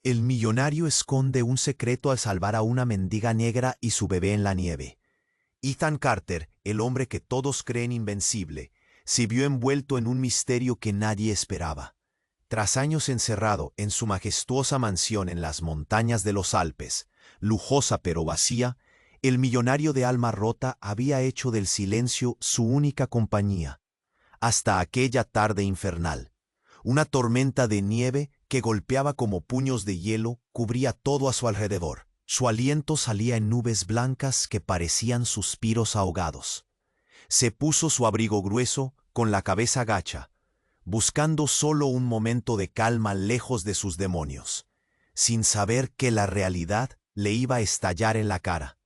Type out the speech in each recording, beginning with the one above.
El millonario esconde un secreto al salvar a una mendiga negra y su bebé en la nieve. Ethan Carter, el hombre que todos creen invencible, se vio envuelto en un misterio que nadie esperaba. Tras años encerrado en su majestuosa mansión en las montañas de los Alpes, lujosa pero vacía, el millonario de alma rota había hecho del silencio su única compañía. Hasta aquella tarde infernal. Una tormenta de nieve que golpeaba como puños de hielo cubría todo a su alrededor. Su aliento salía en nubes blancas que parecían suspiros ahogados. Se puso su abrigo grueso, con la cabeza gacha, buscando solo un momento de calma lejos de sus demonios, sin saber que la realidad le iba a estallar en la cara.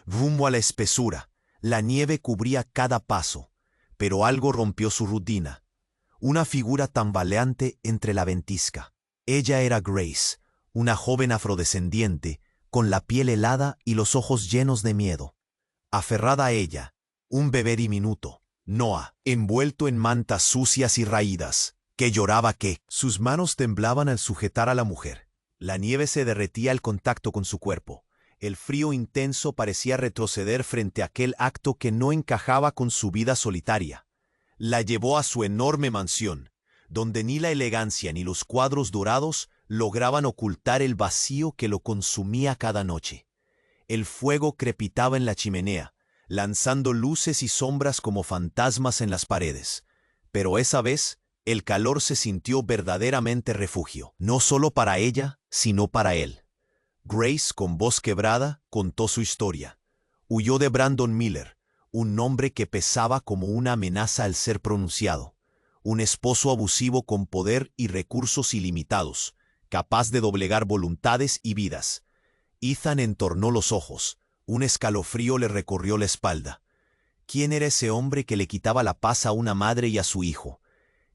Rumbo a la espesura, la nieve cubría cada paso, pero algo rompió su rutina. Una figura tambaleante entre la ventisca. Ella era Grace, una joven afrodescendiente, con la piel helada y los ojos llenos de miedo. Aferrada a ella, un bebé diminuto, Noah, envuelto en mantas sucias y raídas, que lloraba que sus manos temblaban al sujetar a la mujer. La nieve se derretía al contacto con su cuerpo. El frío intenso parecía retroceder frente a aquel acto que no encajaba con su vida solitaria. La llevó a su enorme mansión, donde ni la elegancia ni los cuadros dorados lograban ocultar el vacío que lo consumía cada noche. El fuego crepitaba en la chimenea, lanzando luces y sombras como fantasmas en las paredes. Pero esa vez, el calor se sintió verdaderamente refugio, no solo para ella, sino para él. Grace, con voz quebrada, contó su historia. Huyó de Brandon Miller, un nombre que pesaba como una amenaza al ser pronunciado. Un esposo abusivo con poder y recursos ilimitados, capaz de doblegar voluntades y vidas. Ethan entornó los ojos. Un escalofrío le recorrió la espalda. ¿Quién era ese hombre que le quitaba la paz a una madre y a su hijo?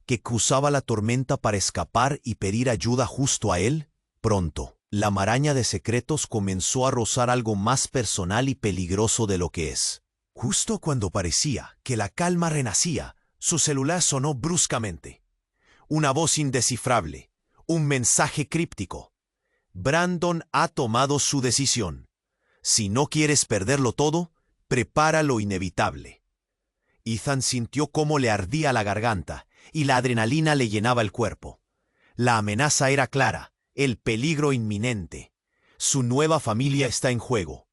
¿Que cruzaba la tormenta para escapar y pedir ayuda justo a él? Pronto, la maraña de secretos comenzó a rozar algo más personal y peligroso de lo que es. Justo cuando parecía que la calma renacía, su celular sonó bruscamente. Una voz indescifrable, un mensaje críptico. Brandon ha tomado su decisión. Si no quieres perderlo todo, prepara lo inevitable. Ethan sintió cómo le ardía la garganta y la adrenalina le llenaba el cuerpo. La amenaza era clara, el peligro inminente. Su nueva familia está en juego.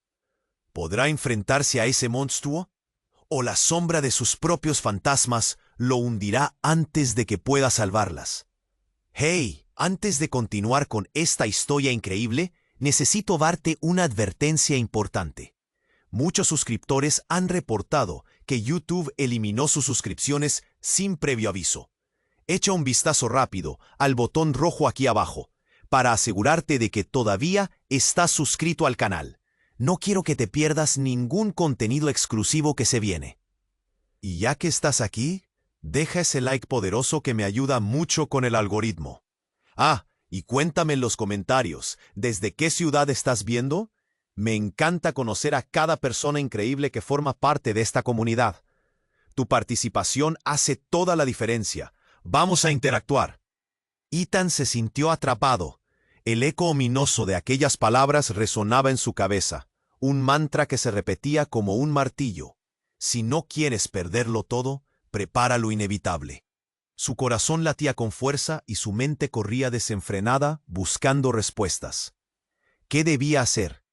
¿Podrá enfrentarse a ese monstruo? ¿O la sombra de sus propios fantasmas lo hundirá antes de que pueda salvarlas? ¡Hey! Antes de continuar con esta historia increíble, necesito darte una advertencia importante. Muchos suscriptores han reportado que YouTube eliminó sus suscripciones sin previo aviso. Echa un vistazo rápido al botón rojo aquí abajo, para asegurarte de que todavía estás suscrito al canal. No quiero que te pierdas ningún contenido exclusivo que se viene. Y ya que estás aquí, deja ese like poderoso que me ayuda mucho con el algoritmo. Y cuéntame en los comentarios, ¿desde qué ciudad estás viendo? Me encanta conocer a cada persona increíble que forma parte de esta comunidad. Tu participación hace toda la diferencia. Vamos a interactuar. Ethan se sintió atrapado. El eco ominoso de aquellas palabras resonaba en su cabeza, un mantra que se repetía como un martillo. Si no quieres perderlo todo, prepara lo inevitable. Su corazón latía con fuerza y su mente corría desenfrenada buscando respuestas. ¿Qué debía hacer?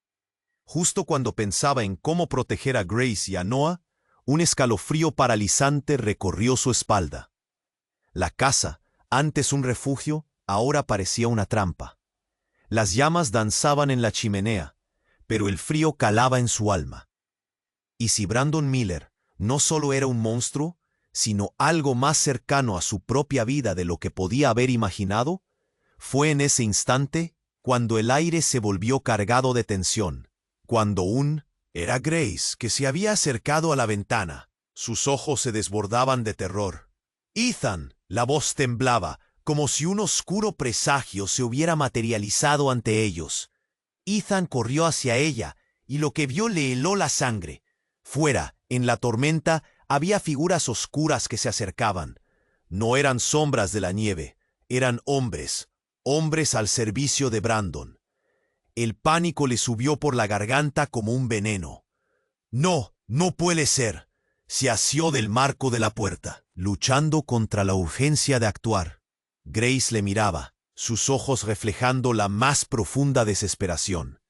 Justo cuando pensaba en cómo proteger a Grace y a Noah, un escalofrío paralizante recorrió su espalda. La casa, antes un refugio, ahora parecía una trampa. Las llamas danzaban en la chimenea, pero el frío calaba en su alma. ¿Y si Brandon Miller no solo era un monstruo, sino algo más cercano a su propia vida de lo que podía haber imaginado? Fue en ese instante cuando el aire se volvió cargado de tensión, cuando era Grace que se había acercado a la ventana. Sus ojos se desbordaban de terror. Ethan, la voz temblaba, como si un oscuro presagio se hubiera materializado ante ellos. Ethan corrió hacia ella, y lo que vio le heló la sangre. Fuera, en la tormenta, había figuras oscuras que se acercaban. No eran sombras de la nieve, eran hombres, hombres al servicio de Brandon. El pánico le subió por la garganta como un veneno. No, no puede ser. Se asió del marco de la puerta, luchando contra la urgencia de actuar. Grace le miraba, sus ojos reflejando la más profunda desesperación.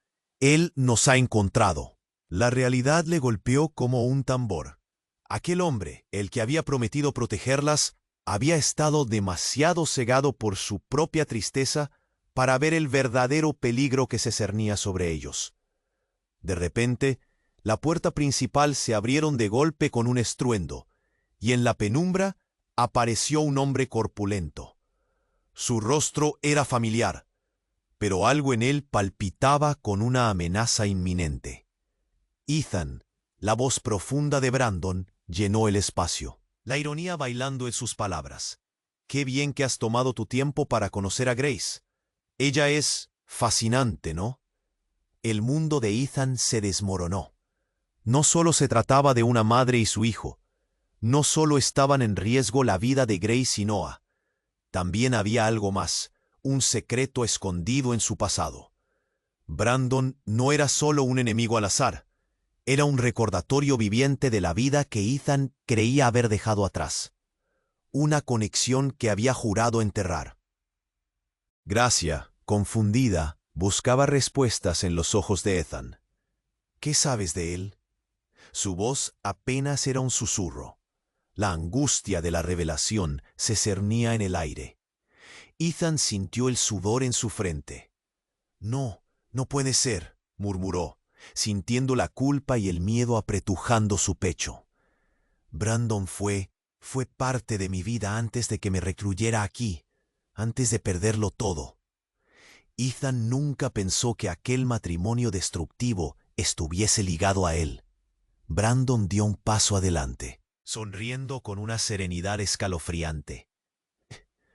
Él nos ha encontrado. La realidad le golpeó como un tambor. Aquel hombre, el que había prometido protegerlas, había estado demasiado cegado por su propia tristeza para ver el verdadero peligro que se cernía sobre ellos. De repente, la puerta principal se abrieron de golpe con un estruendo, y en la penumbra apareció un hombre corpulento. Su rostro era familiar, pero algo en él palpitaba con una amenaza inminente. Ethan, la voz profunda de Brandon, llenó el espacio, la ironía bailando en sus palabras. «Qué bien que has tomado tu tiempo para conocer a Grace. Ella es fascinante, ¿no?» El mundo de Ethan se desmoronó. No solo se trataba de una madre y su hijo. No solo estaban en riesgo la vida de Grace y Noah. También había algo más, un secreto escondido en su pasado. Brandon no era solo un enemigo al azar. Era un recordatorio viviente de la vida que Ethan creía haber dejado atrás. Una conexión que había jurado enterrar. Gracia, confundida, buscaba respuestas en los ojos de Ethan. «¿Qué sabes de él?» Su voz apenas era un susurro. La angustia de la revelación se cernía en el aire. Ethan sintió el sudor en su frente. «No, no puede ser», murmuró, sintiendo la culpa y el miedo apretujando su pecho. «Brandon fue parte de mi vida antes de que me recluyera aquí, antes de perderlo todo». Ethan nunca pensó que aquel matrimonio destructivo estuviese ligado a él. Brandon dio un paso adelante, sonriendo con una serenidad escalofriante.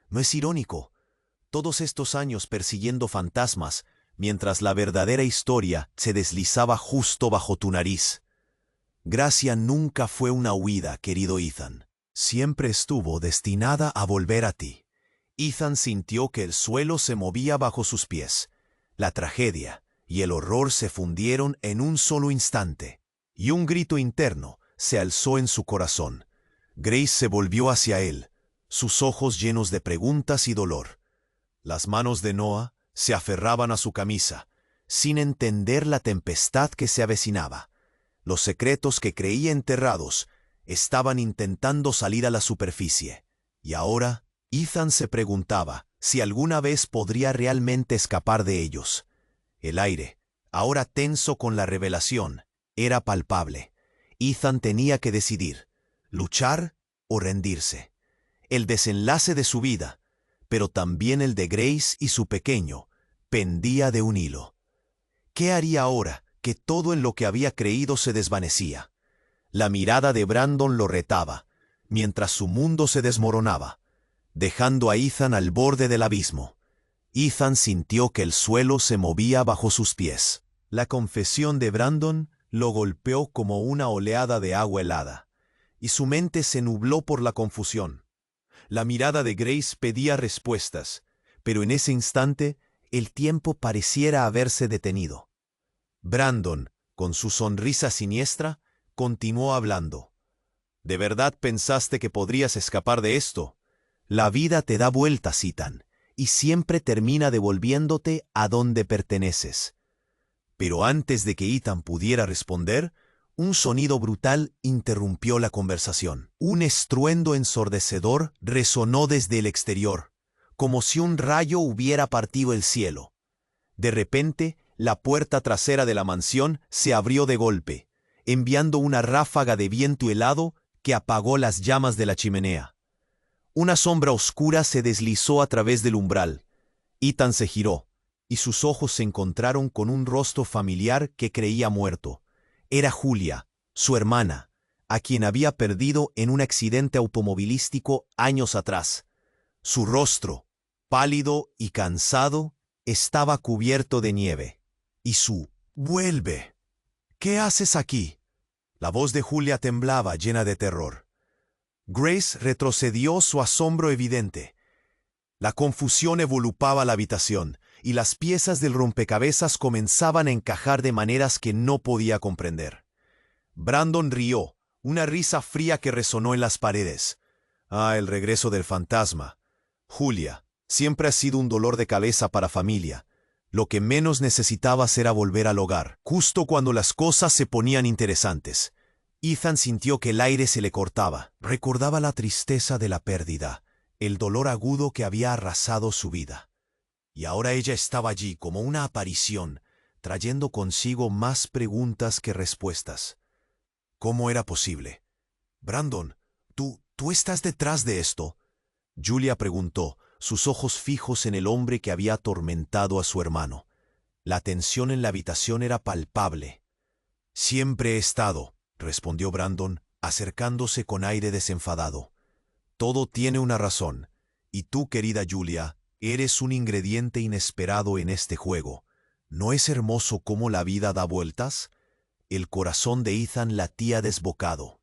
«¿No es irónico? Todos estos años persiguiendo fantasmas, mientras la verdadera historia se deslizaba justo bajo tu nariz. Gracia nunca fue una huida, querido Ethan. Siempre estuvo destinada a volver a ti». Ethan sintió que el suelo se movía bajo sus pies. La tragedia y el horror se fundieron en un solo instante, y un grito interno se alzó en su corazón. Grace se volvió hacia él, sus ojos llenos de preguntas y dolor. Las manos de Noah se aferraban a su camisa, sin entender la tempestad que se avecinaba. Los secretos que creía enterrados estaban intentando salir a la superficie, y ahora Ethan se preguntaba si alguna vez podría realmente escapar de ellos. El aire, ahora tenso con la revelación, era palpable. Ethan tenía que decidir, luchar o rendirse. El desenlace de su vida, pero también el de Grace y su pequeño, pendía de un hilo. ¿Qué haría ahora que todo en lo que había creído se desvanecía? La mirada de Brandon lo retaba, mientras su mundo se desmoronaba, dejando a Ethan al borde del abismo. Ethan sintió que el suelo se movía bajo sus pies. La confesión de Brandon lo golpeó como una oleada de agua helada, y su mente se nubló por la confusión. La mirada de Grace pedía respuestas, pero en ese instante el tiempo pareciera haberse detenido. Brandon, con su sonrisa siniestra, continuó hablando. «¿De verdad pensaste que podrías escapar de esto? La vida te da vueltas, Ethan, y siempre termina devolviéndote a donde perteneces». Pero antes de que Ethan pudiera responder, un sonido brutal interrumpió la conversación. Un estruendo ensordecedor resonó desde el exterior, como si un rayo hubiera partido el cielo. De repente, la puerta trasera de la mansión se abrió de golpe, enviando una ráfaga de viento helado que apagó las llamas de la chimenea. Una sombra oscura se deslizó a través del umbral. Ethan se giró, y sus ojos se encontraron con un rostro familiar que creía muerto. Era Julia, su hermana, a quien había perdido en un accidente automovilístico años atrás. Su rostro, pálido y cansado, estaba cubierto de nieve. Y «Vuelve. ¿Qué haces aquí?» La voz de Julia temblaba, llena de terror. Grace retrocedió, su asombro evidente. La confusión envolupaba la habitación, y las piezas del rompecabezas comenzaban a encajar de maneras que no podía comprender. Brandon rió, una risa fría que resonó en las paredes. Ah, el regreso del fantasma. Julia, siempre ha sido un dolor de cabeza para familia. Lo que menos necesitabas era volver al hogar, justo cuando las cosas se ponían interesantes. Ethan sintió que el aire se le cortaba. Recordaba la tristeza de la pérdida, el dolor agudo que había arrasado su vida. Y ahora ella estaba allí como una aparición, trayendo consigo más preguntas que respuestas. ¿Cómo era posible? Brandon, ¿tú estás detrás de esto? Julia preguntó, sus ojos fijos en el hombre que había atormentado a su hermano. La tensión en la habitación era palpable. Siempre he estado, respondió Brandon, acercándose con aire desenfadado. Todo tiene una razón, y tú, querida Julia, eres un ingrediente inesperado en este juego. ¿No es hermoso cómo la vida da vueltas? El corazón de Ethan latía desbocado.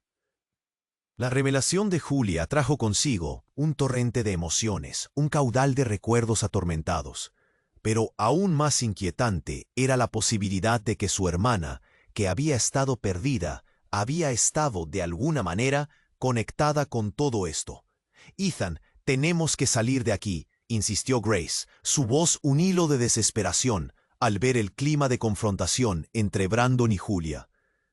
La revelación de Julia trajo consigo un torrente de emociones, un caudal de recuerdos atormentados. Pero aún más inquietante era la posibilidad de que su hermana, que había estado perdida, había estado, de alguna manera, conectada con todo esto. Ethan, tenemos que salir de aquí, insistió Grace, su voz un hilo de desesperación, al ver el clima de confrontación entre Brandon y Julia.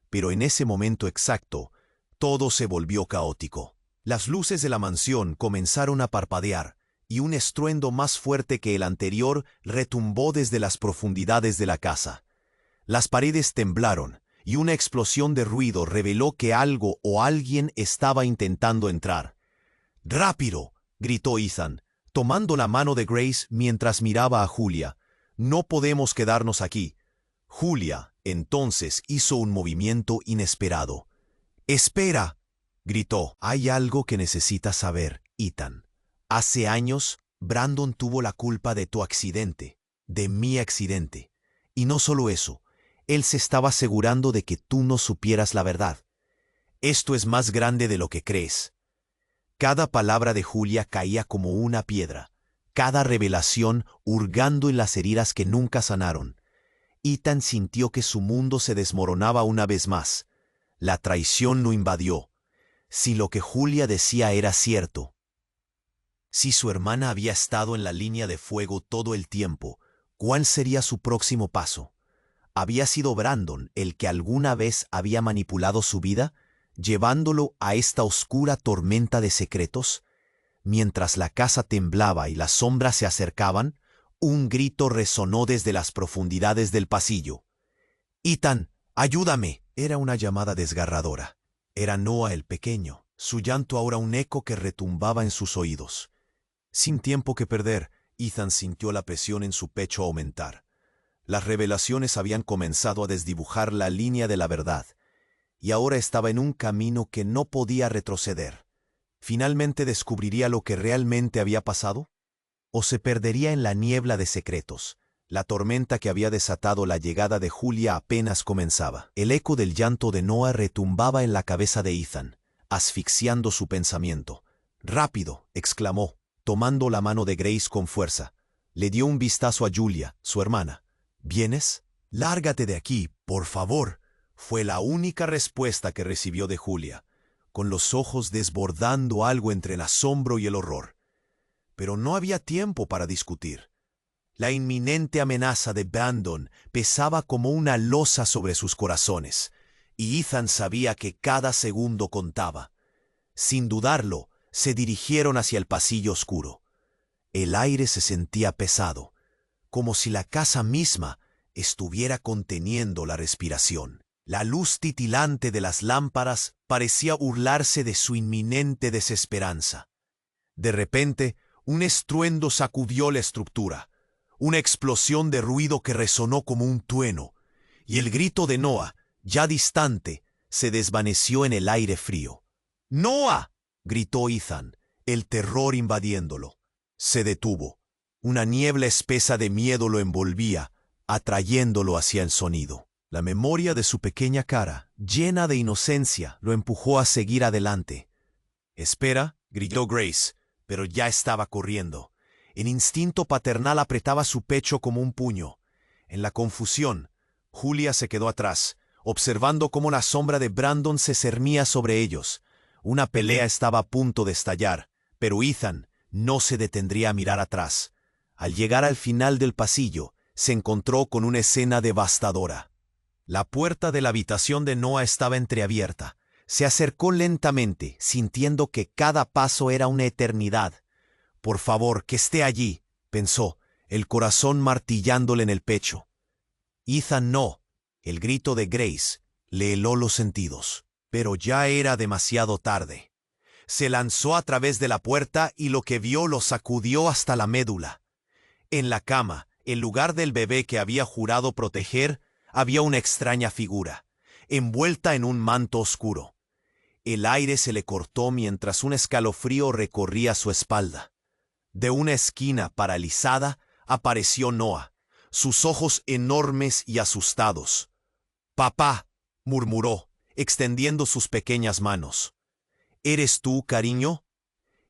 Pero en ese momento exacto, todo se volvió caótico. Las luces de la mansión comenzaron a parpadear, y un estruendo más fuerte que el anterior retumbó desde las profundidades de la casa. Las paredes temblaron, y una explosión de ruido reveló que algo o alguien estaba intentando entrar. ¡Rápido!, gritó Ethan, tomando la mano de Grace mientras miraba a Julia. «No podemos quedarnos aquí». Julia, entonces, hizo un movimiento inesperado. «¡Espera!», gritó. «Hay algo que necesitas saber, Ethan. Hace años, Brandon tuvo la culpa de tu accidente, de mi accidente. Y no solo eso, él se estaba asegurando de que tú no supieras la verdad. Esto es más grande de lo que crees». Cada palabra de Julia caía como una piedra, cada revelación hurgando en las heridas que nunca sanaron. Ethan sintió que su mundo se desmoronaba una vez más. La traición lo invadió. Si lo que Julia decía era cierto, si su hermana había estado en la línea de fuego todo el tiempo, ¿cuál sería su próximo paso? ¿Había sido Brandon el que alguna vez había manipulado su vida, llevándolo a esta oscura tormenta de secretos? Mientras la casa temblaba y las sombras se acercaban, un grito resonó desde las profundidades del pasillo. «Ethan, ayúdame». Era una llamada desgarradora. Era Noah el pequeño, su llanto ahora un eco que retumbaba en sus oídos. Sin tiempo que perder, Ethan sintió la presión en su pecho aumentar. Las revelaciones habían comenzado a desdibujar la línea de la verdad, y ahora estaba en un camino que no podía retroceder. ¿Finalmente descubriría lo que realmente había pasado? ¿O se perdería en la niebla de secretos? La tormenta que había desatado la llegada de Julia apenas comenzaba. El eco del llanto de Noah retumbaba en la cabeza de Ethan, asfixiando su pensamiento. «¡Rápido!», exclamó, tomando la mano de Grace con fuerza. Le dio un vistazo a Julia, su hermana. «¿Vienes? Lárgate de aquí, por favor», fue la única respuesta que recibió de Julia, con los ojos desbordando algo entre el asombro y el horror. Pero no había tiempo para discutir. La inminente amenaza de Brandon pesaba como una losa sobre sus corazones, y Ethan sabía que cada segundo contaba. Sin dudarlo, se dirigieron hacia el pasillo oscuro. El aire se sentía pesado, como si la casa misma estuviera conteniendo la respiración. La luz titilante de las lámparas parecía burlarse de su inminente desesperanza. De repente, un estruendo sacudió la estructura, una explosión de ruido que resonó como un trueno, y el grito de Noah, ya distante, se desvaneció en el aire frío. «¡Noah!», gritó Ethan, el terror invadiéndolo. Se detuvo. Una niebla espesa de miedo lo envolvía, atrayéndolo hacia el sonido. La memoria de su pequeña cara, llena de inocencia, lo empujó a seguir adelante. «Espera», gritó Grace, pero ya estaba corriendo. El instinto paternal apretaba su pecho como un puño. En la confusión, Julia se quedó atrás, observando cómo la sombra de Brandon se cernía sobre ellos. Una pelea estaba a punto de estallar, pero Ethan no se detendría a mirar atrás. Al llegar al final del pasillo, se encontró con una escena devastadora. La puerta de la habitación de Noah estaba entreabierta. Se acercó lentamente, sintiendo que cada paso era una eternidad. «Por favor, que esté allí», pensó, el corazón martillándole en el pecho. Ethan no. El grito de Grace le heló los sentidos, pero ya era demasiado tarde. Se lanzó a través de la puerta y lo que vio lo sacudió hasta la médula. En la cama, en lugar del bebé que había jurado proteger, había una extraña figura, envuelta en un manto oscuro. El aire se le cortó mientras un escalofrío recorría su espalda. De una esquina paralizada apareció Noah, sus ojos enormes y asustados. «Papá», murmuró, extendiendo sus pequeñas manos. «¿Eres tú, cariño?»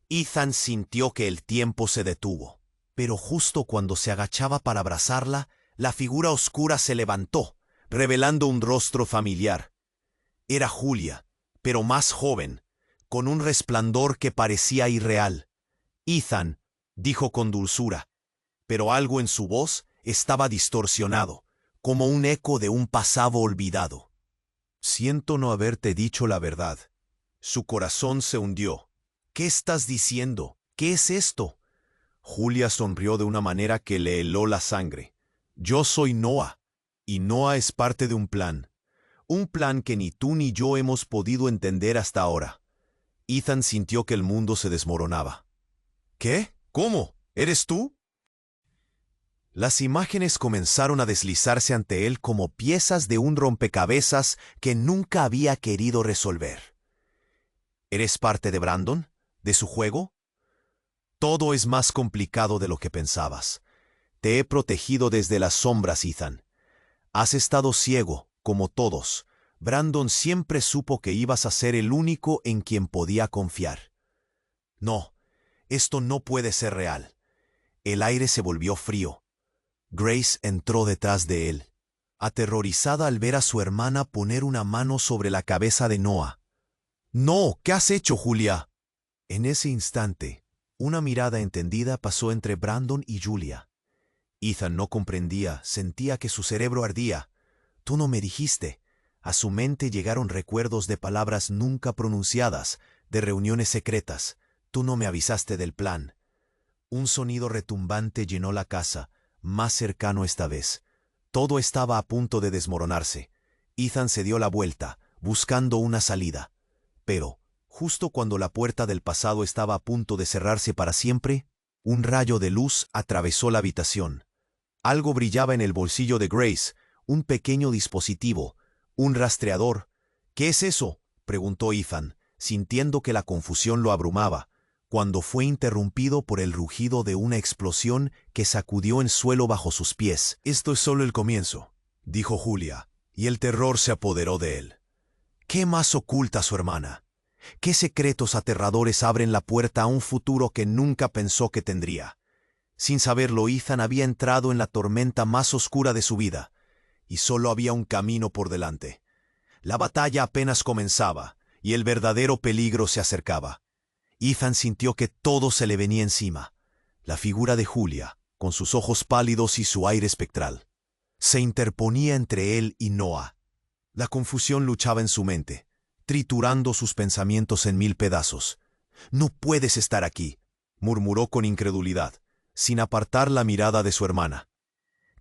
Ethan sintió que el tiempo se detuvo, pero justo cuando se agachaba para abrazarla, la figura oscura se levantó, revelando un rostro familiar. Era Julia, pero más joven, con un resplandor que parecía irreal. «Ethan», dijo con dulzura, pero algo en su voz estaba distorsionado, como un eco de un pasado olvidado. «Siento no haberte dicho la verdad». Su corazón se hundió. «¿Qué estás diciendo? ¿Qué es esto?» Julia sonrió de una manera que le heló la sangre. «Yo soy Noah, y Noah es parte de un plan que ni tú ni yo hemos podido entender hasta ahora». Ethan sintió que el mundo se desmoronaba. «¿Qué? ¿Cómo? ¿Eres tú?» Las imágenes comenzaron a deslizarse ante él como piezas de un rompecabezas que nunca había querido resolver. «¿Eres parte de Brandon? ¿De su juego?» «Todo es más complicado de lo que pensabas. Te he protegido desde las sombras, Ethan. Has estado ciego, como todos. Brandon siempre supo que ibas a ser el único en quien podía confiar». «No, esto no puede ser real». El aire se volvió frío. Grace entró detrás de él, aterrorizada al ver a su hermana poner una mano sobre la cabeza de Noah. «No, ¿qué has hecho, Julia?» En ese instante, una mirada entendida pasó entre Brandon y Julia. Ethan no comprendía, sentía que su cerebro ardía. «Tú no me dijiste». A su mente llegaron recuerdos de palabras nunca pronunciadas, de reuniones secretas. «Tú no me avisaste del plan». Un sonido retumbante llenó la casa, más cercano esta vez. Todo estaba a punto de desmoronarse. Ethan se dio la vuelta, buscando una salida. Pero, justo cuando la puerta del pasado estaba a punto de cerrarse para siempre, un rayo de luz atravesó la habitación. Algo brillaba en el bolsillo de Grace, un pequeño dispositivo, un rastreador. «¿Qué es eso?», preguntó Ethan, sintiendo que la confusión lo abrumaba, cuando fue interrumpido por el rugido de una explosión que sacudió el suelo bajo sus pies. «Esto es solo el comienzo», dijo Julia, y el terror se apoderó de él. ¿Qué más oculta su hermana? ¿Qué secretos aterradores abren la puerta a un futuro que nunca pensó que tendría? Sin saberlo, Ethan había entrado en la tormenta más oscura de su vida, y solo había un camino por delante. La batalla apenas comenzaba, y el verdadero peligro se acercaba. Ethan sintió que todo se le venía encima. La figura de Julia, con sus ojos pálidos y su aire espectral, se interponía entre él y Noah. La confusión luchaba en su mente, triturando sus pensamientos en 1000 pedazos. «No puedes estar aquí», murmuró con incredulidad, sin apartar la mirada de su hermana.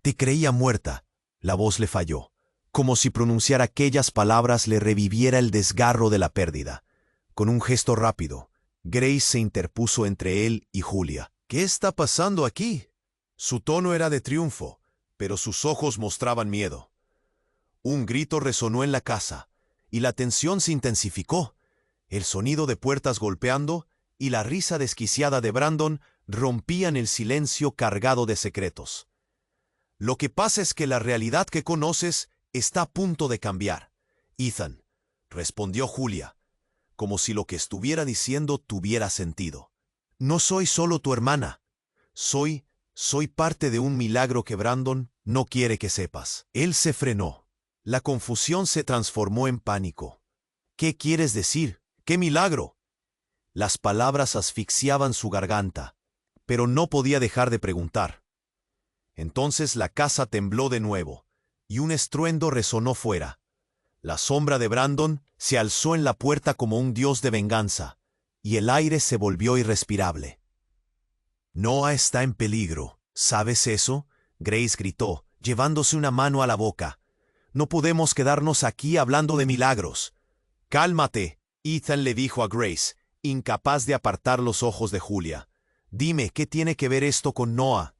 «Te creía muerta». La voz le falló, como si pronunciar aquellas palabras le reviviera el desgarro de la pérdida. Con un gesto rápido, Grace se interpuso entre él y Julia. «¿Qué está pasando aquí?» Su tono era de triunfo, pero sus ojos mostraban miedo. Un grito resonó en la casa, y la tensión se intensificó. El sonido de puertas golpeando y la risa desquiciada de Brandon rompían el silencio cargado de secretos. «Lo que pasa es que la realidad que conoces está a punto de cambiar, Ethan», respondió Julia, como si lo que estuviera diciendo tuviera sentido. «No soy solo tu hermana. Soy parte de un milagro que Brandon no quiere que sepas. Él se frenó. La confusión se transformó en pánico. ¿Qué quieres decir? ¡Qué milagro! Las palabras asfixiaban su garganta, pero no podía dejar de preguntar. Entonces la casa tembló de nuevo, y un estruendo resonó fuera. La sombra de Brandon se alzó en la puerta como un dios de venganza, y el aire se volvió irrespirable. Noah está en peligro, ¿sabes eso? Grace gritó, llevándose una mano a la boca. No podemos quedarnos aquí hablando de milagros. Cálmate, Ethan le dijo a Grace, incapaz de apartar los ojos de Julia. Dime, ¿qué tiene que ver esto con Noah?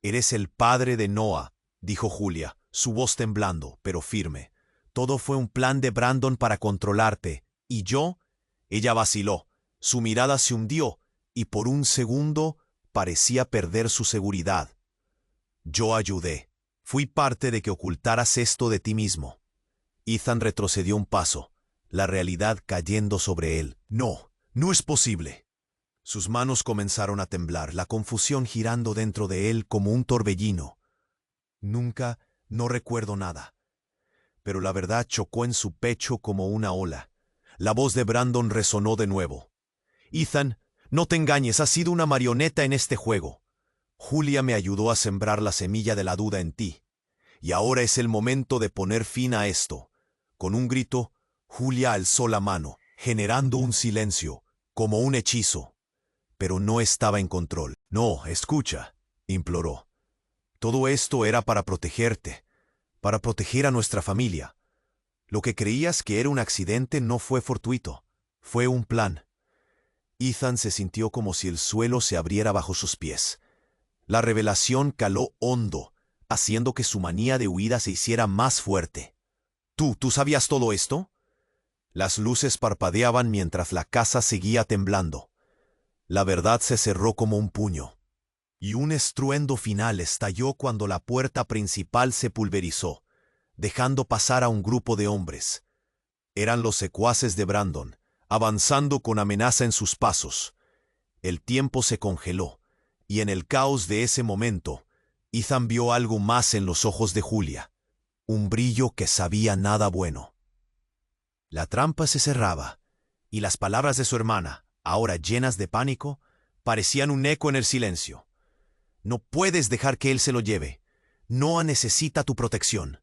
Eres el padre de Noah, dijo Julia, su voz temblando, pero firme. Todo fue un plan de Brandon para controlarte. ¿Y yo? Ella vaciló. Su mirada se hundió, y por un segundo parecía perder su seguridad. Yo ayudé. Fui parte de que ocultaras esto de ti mismo. Ethan retrocedió un paso, la realidad cayendo sobre él. No, no es posible. Sus manos comenzaron a temblar, la confusión girando dentro de él como un torbellino. No recuerdo nada. Pero la verdad chocó en su pecho como una ola. La voz de Brandon resonó de nuevo. Ethan, no te engañes, has sido una marioneta en este juego. Julia me ayudó a sembrar la semilla de la duda en ti. Y ahora es el momento de poner fin a esto. Con un grito, Julia alzó la mano, generando un silencio, como un hechizo. Pero no estaba en control. No, escucha, imploró. Todo esto era para protegerte, para proteger a nuestra familia. Lo que creías que era un accidente no fue fortuito, fue un plan. Ethan se sintió como si el suelo se abriera bajo sus pies. La revelación caló hondo, haciendo que su manía de huida se hiciera más fuerte. ¿Tú sabías todo esto? Las luces parpadeaban mientras la casa seguía temblando. La verdad se cerró como un puño. Y un estruendo final estalló cuando la puerta principal se pulverizó, dejando pasar a un grupo de hombres. Eran los secuaces de Brandon, avanzando con amenaza en sus pasos. El tiempo se congeló, y en el caos de ese momento, Ethan vio algo más en los ojos de Julia, un brillo que sabía nada bueno. La trampa se cerraba, y las palabras de su hermana, ahora llenas de pánico, parecían un eco en el silencio. No puedes dejar que él se lo lleve. Noah necesita tu protección.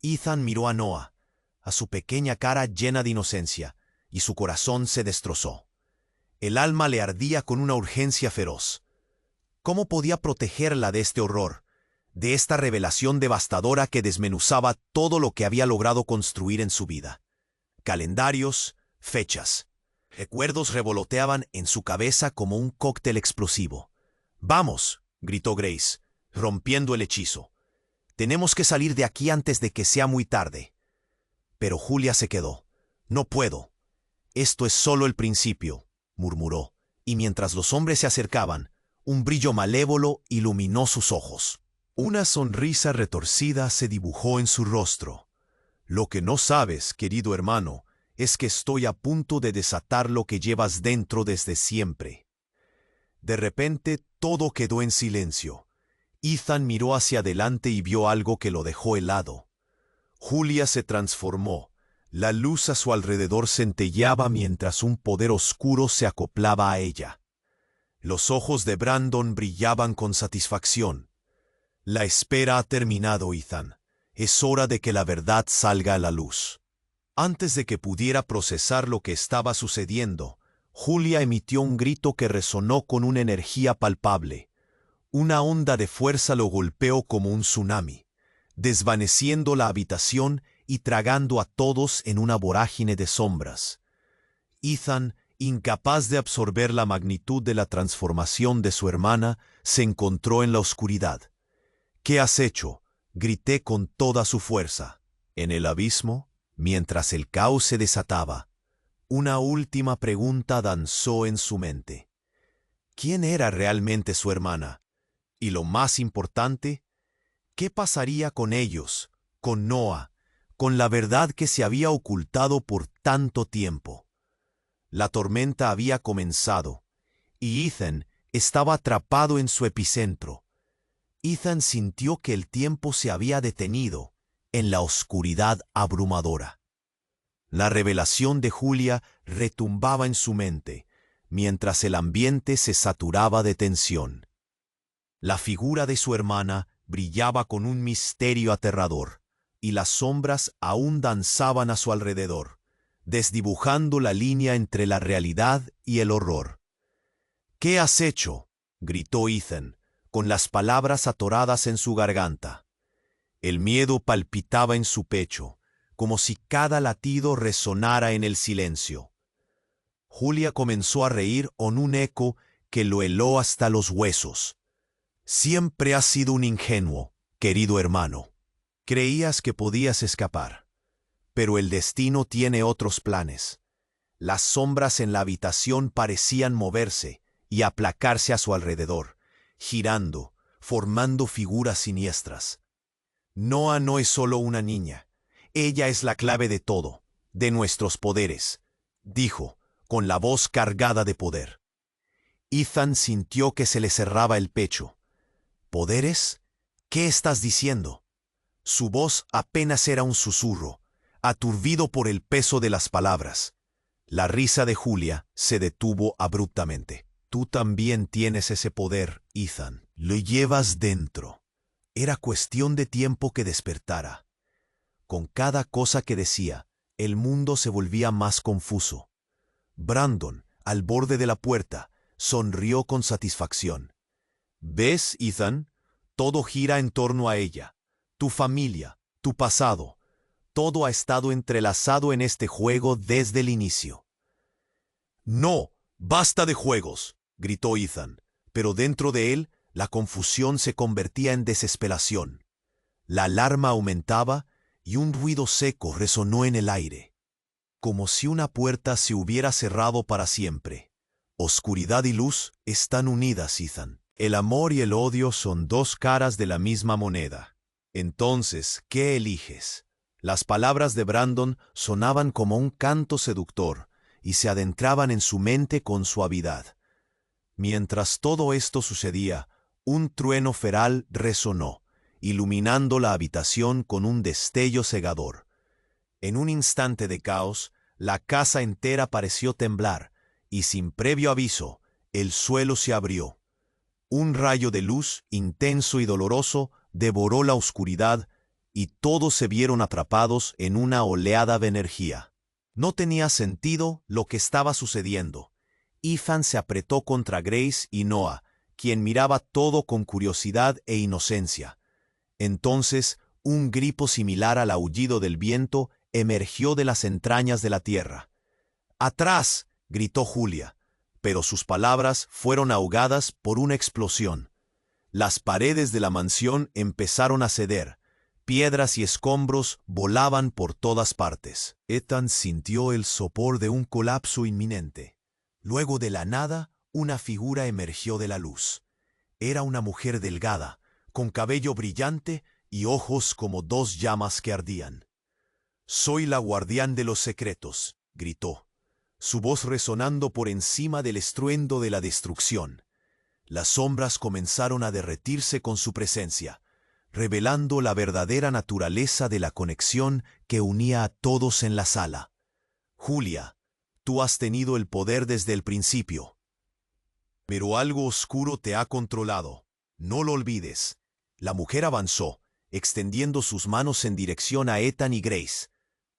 Ethan miró a Noah, a su pequeña cara llena de inocencia, y su corazón se destrozó. El alma le ardía con una urgencia feroz. ¿Cómo podía protegerla de este horror, de esta revelación devastadora que desmenuzaba todo lo que había logrado construir en su vida? Calendarios, fechas. Recuerdos revoloteaban en su cabeza como un cóctel explosivo. «¡Vamos!», gritó Grace, rompiendo el hechizo. «Tenemos que salir de aquí antes de que sea muy tarde». Pero Julia se quedó. «No puedo. Esto es solo el principio», murmuró, y mientras los hombres se acercaban, un brillo malévolo iluminó sus ojos. Una sonrisa retorcida se dibujó en su rostro. «Lo que no sabes, querido hermano, es que estoy a punto de desatar lo que llevas dentro desde siempre». De repente, todo quedó en silencio. Ethan miró hacia adelante y vio algo que lo dejó helado. Julia se transformó. La luz a su alrededor centelleaba mientras un poder oscuro se acoplaba a ella. Los ojos de Brandon brillaban con satisfacción. «La espera ha terminado, Ethan. Es hora de que la verdad salga a la luz». Antes de que pudiera procesar lo que estaba sucediendo, Julia emitió un grito que resonó con una energía palpable. Una onda de fuerza lo golpeó como un tsunami, desvaneciendo la habitación y tragando a todos en una vorágine de sombras. Ethan, incapaz de absorber la magnitud de la transformación de su hermana, se encontró en la oscuridad. «¿Qué has hecho?», grité con toda su fuerza. En el abismo, mientras el caos se desataba, una última pregunta danzó en su mente. ¿Quién era realmente su hermana? Y lo más importante, ¿qué pasaría con ellos, con Noah, con la verdad que se había ocultado por tanto tiempo? La tormenta había comenzado, y Ethan, estaba atrapado en su epicentro. Ethan sintió que el tiempo se había detenido en la oscuridad abrumadora. La revelación de Julia retumbaba en su mente, mientras el ambiente se saturaba de tensión. La figura de su hermana brillaba con un misterio aterrador, y las sombras aún danzaban a su alrededor, desdibujando la línea entre la realidad y el horror. «¿Qué has hecho?», gritó Ethan, con las palabras atoradas en su garganta. El miedo palpitaba en su pecho, como si cada latido resonara en el silencio. Julia comenzó a reír con un eco que lo heló hasta los huesos. «Siempre has sido un ingenuo, querido hermano. Creías que podías escapar. Pero el destino tiene otros planes». Las sombras en la habitación parecían moverse y aplacarse a su alrededor, girando, formando figuras siniestras. «Noah no es solo una niña. Ella es la clave de todo, de nuestros poderes», dijo, con la voz cargada de poder. Ethan sintió que se le cerraba el pecho. «¿Poderes? ¿Qué estás diciendo?». Su voz apenas era un susurro, aturdido por el peso de las palabras. La risa de Julia se detuvo abruptamente. «Tú también tienes ese poder, Ethan. Lo llevas dentro». Era cuestión de tiempo que despertara. Con cada cosa que decía, el mundo se volvía más confuso. Brandon, al borde de la puerta, sonrió con satisfacción. «¿Ves, Ethan? Todo gira en torno a ella. Tu familia, tu pasado. Todo ha estado entrelazado en este juego desde el inicio». «No, basta de juegos», gritó Ethan, pero dentro de él la confusión se convertía en desesperación. La alarma aumentaba y un ruido seco resonó en el aire, como si una puerta se hubiera cerrado para siempre. «Oscuridad y luz están unidas, Ethan. El amor y el odio son dos caras de la misma moneda. Entonces, ¿qué eliges?». Las palabras de Brandon sonaban como un canto seductor y se adentraban en su mente con suavidad. Mientras todo esto sucedía, un trueno feral resonó, iluminando la habitación con un destello cegador. En un instante de caos, la casa entera pareció temblar, y sin previo aviso, el suelo se abrió. Un rayo de luz, intenso y doloroso, devoró la oscuridad, y todos se vieron atrapados en una oleada de energía. No tenía sentido lo que estaba sucediendo. Ethan se apretó contra Grace y Noah, quien miraba todo con curiosidad e inocencia. Entonces, un grito similar al aullido del viento emergió de las entrañas de la tierra. «¡Atrás!», gritó Julia, pero sus palabras fueron ahogadas por una explosión. Las paredes de la mansión empezaron a ceder. Piedras y escombros volaban por todas partes. Ethan sintió el sopor de un colapso inminente. Luego de la nada, una figura emergió de la luz. Era una mujer delgada, con cabello brillante y ojos como dos llamas que ardían. «Soy la guardián de los secretos», gritó, su voz resonando por encima del estruendo de la destrucción. Las sombras comenzaron a derretirse con su presencia, revelando la verdadera naturaleza de la conexión que unía a todos en la sala. «Julia, tú has tenido el poder desde el principio. Pero algo oscuro te ha controlado. No lo olvides». La mujer avanzó, extendiendo sus manos en dirección a Ethan y Grace.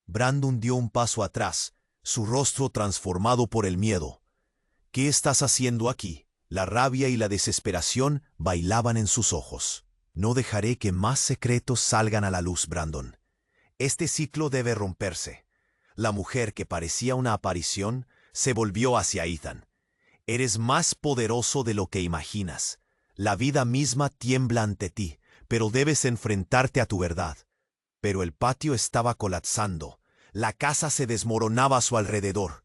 Brandon dio un paso atrás, su rostro transformado por el miedo. «¿Qué estás haciendo aquí?». La rabia y la desesperación bailaban en sus ojos. «No dejaré que más secretos salgan a la luz, Brandon. Este ciclo debe romperse». La mujer, que parecía una aparición, se volvió hacia Ethan. «Eres más poderoso de lo que imaginas. La vida misma tiembla ante ti, pero debes enfrentarte a tu verdad». Pero el patio estaba colapsando. La casa se desmoronaba a su alrededor.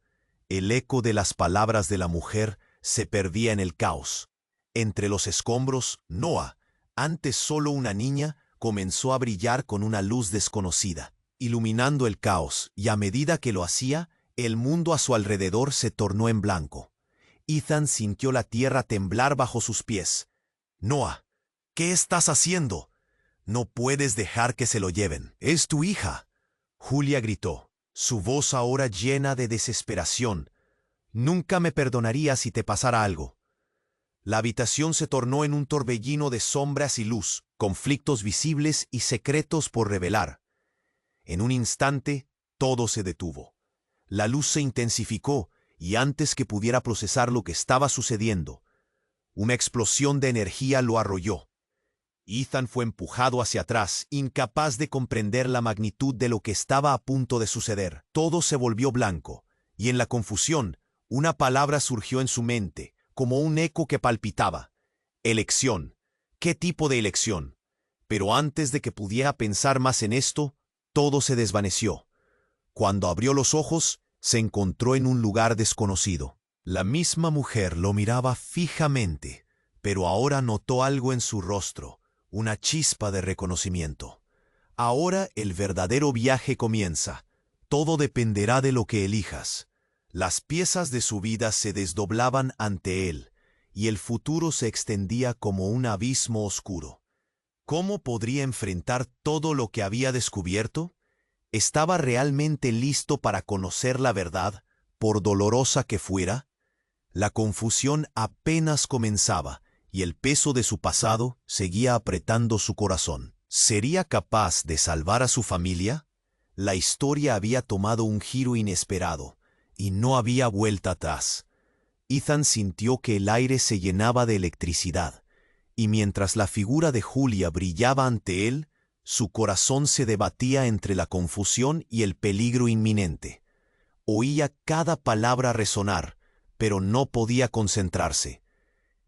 El eco de las palabras de la mujer se perdía en el caos. Entre los escombros, Noah, antes solo una niña, comenzó a brillar con una luz desconocida, iluminando el caos, y a medida que lo hacía, el mundo a su alrededor se tornó en blanco. Ethan sintió la tierra temblar bajo sus pies. «Noah, ¿qué estás haciendo? No puedes dejar que se lo lleven. Es tu hija». Julia gritó, su voz ahora llena de desesperación. «Nunca me perdonaría si te pasara algo». La habitación se tornó en un torbellino de sombras y luz, conflictos visibles y secretos por revelar. En un instante, todo se detuvo. La luz se intensificó y antes que pudiera procesar lo que estaba sucediendo, una explosión de energía lo arrolló. Ethan fue empujado hacia atrás, incapaz de comprender la magnitud de lo que estaba a punto de suceder. Todo se volvió blanco, y en la confusión, una palabra surgió en su mente, como un eco que palpitaba. Elección. ¿Qué tipo de elección? Pero antes de que pudiera pensar más en esto, todo se desvaneció. Cuando abrió los ojos, se encontró en un lugar desconocido. La misma mujer lo miraba fijamente, pero ahora notó algo en su rostro, una chispa de reconocimiento. Ahora el verdadero viaje comienza. Todo dependerá de lo que elijas. Las piezas de su vida se desdoblaban ante él, y el futuro se extendía como un abismo oscuro. ¿Cómo podría enfrentar todo lo que había descubierto? ¿Estaba realmente listo para conocer la verdad, por dolorosa que fuera? La confusión apenas comenzaba, y el peso de su pasado seguía apretando su corazón. ¿Sería capaz de salvar a su familia? La historia había tomado un giro inesperado, y no había vuelta atrás. Ethan sintió que el aire se llenaba de electricidad, y mientras la figura de Julia brillaba ante él, su corazón se debatía entre la confusión y el peligro inminente. Oía cada palabra resonar, pero no podía concentrarse.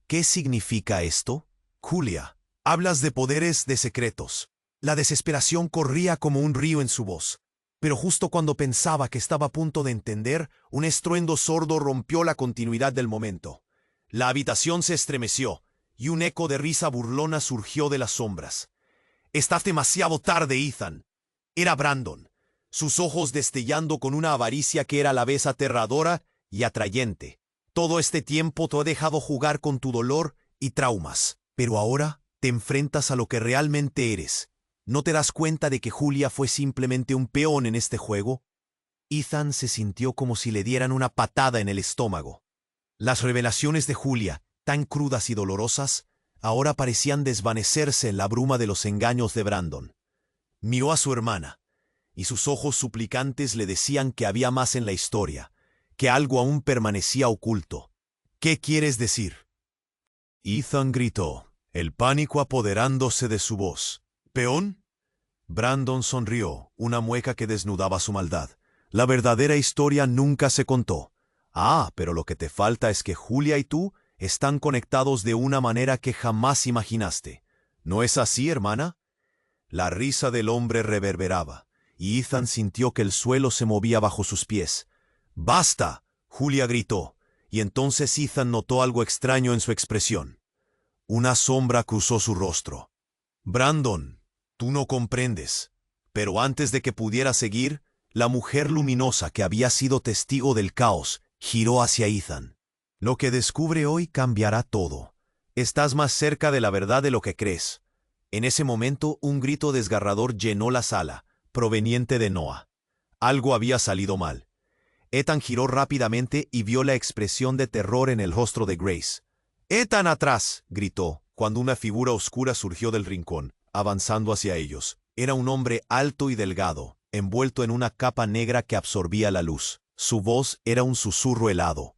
¿Qué significa esto? Julia, hablas de poderes, de secretos. La desesperación corría como un río en su voz. Pero justo cuando pensaba que estaba a punto de entender, un estruendo sordo rompió la continuidad del momento. La habitación se estremeció, y un eco de risa burlona surgió de las sombras. «Estás demasiado tarde, Ethan». Era Brandon, sus ojos destellando con una avaricia que era a la vez aterradora y atrayente. «Todo este tiempo te he dejado jugar con tu dolor y traumas, pero ahora te enfrentas a lo que realmente eres. ¿No te das cuenta de que Julia fue simplemente un peón en este juego?» Ethan se sintió como si le dieran una patada en el estómago. Las revelaciones de Julia, tan crudas y dolorosas, ahora parecían desvanecerse en la bruma de los engaños de Brandon. Miró a su hermana, y sus ojos suplicantes le decían que había más en la historia, que algo aún permanecía oculto. «¿Qué quieres decir?». Ethan gritó, el pánico apoderándose de su voz. «¿Peón?». Brandon sonrió, una mueca que desnudaba su maldad. «La verdadera historia nunca se contó. Ah, pero lo que te falta es que Julia y tú están conectados de una manera que jamás imaginaste. ¿No es así, hermana?». La risa del hombre reverberaba, y Ethan sintió que el suelo se movía bajo sus pies. «¡Basta!», Julia gritó, y entonces Ethan notó algo extraño en su expresión. Una sombra cruzó su rostro. «Brandon, tú no comprendes». Pero antes de que pudiera seguir, la mujer luminosa que había sido testigo del caos giró hacia Ethan. «Lo que descubre hoy cambiará todo. Estás más cerca de la verdad de lo que crees». En ese momento, un grito desgarrador llenó la sala, proveniente de Noah. Algo había salido mal. Ethan giró rápidamente y vio la expresión de terror en el rostro de Grace. «¡Ethan, atrás!», gritó, cuando una figura oscura surgió del rincón, avanzando hacia ellos. Era un hombre alto y delgado, envuelto en una capa negra que absorbía la luz. Su voz era un susurro helado.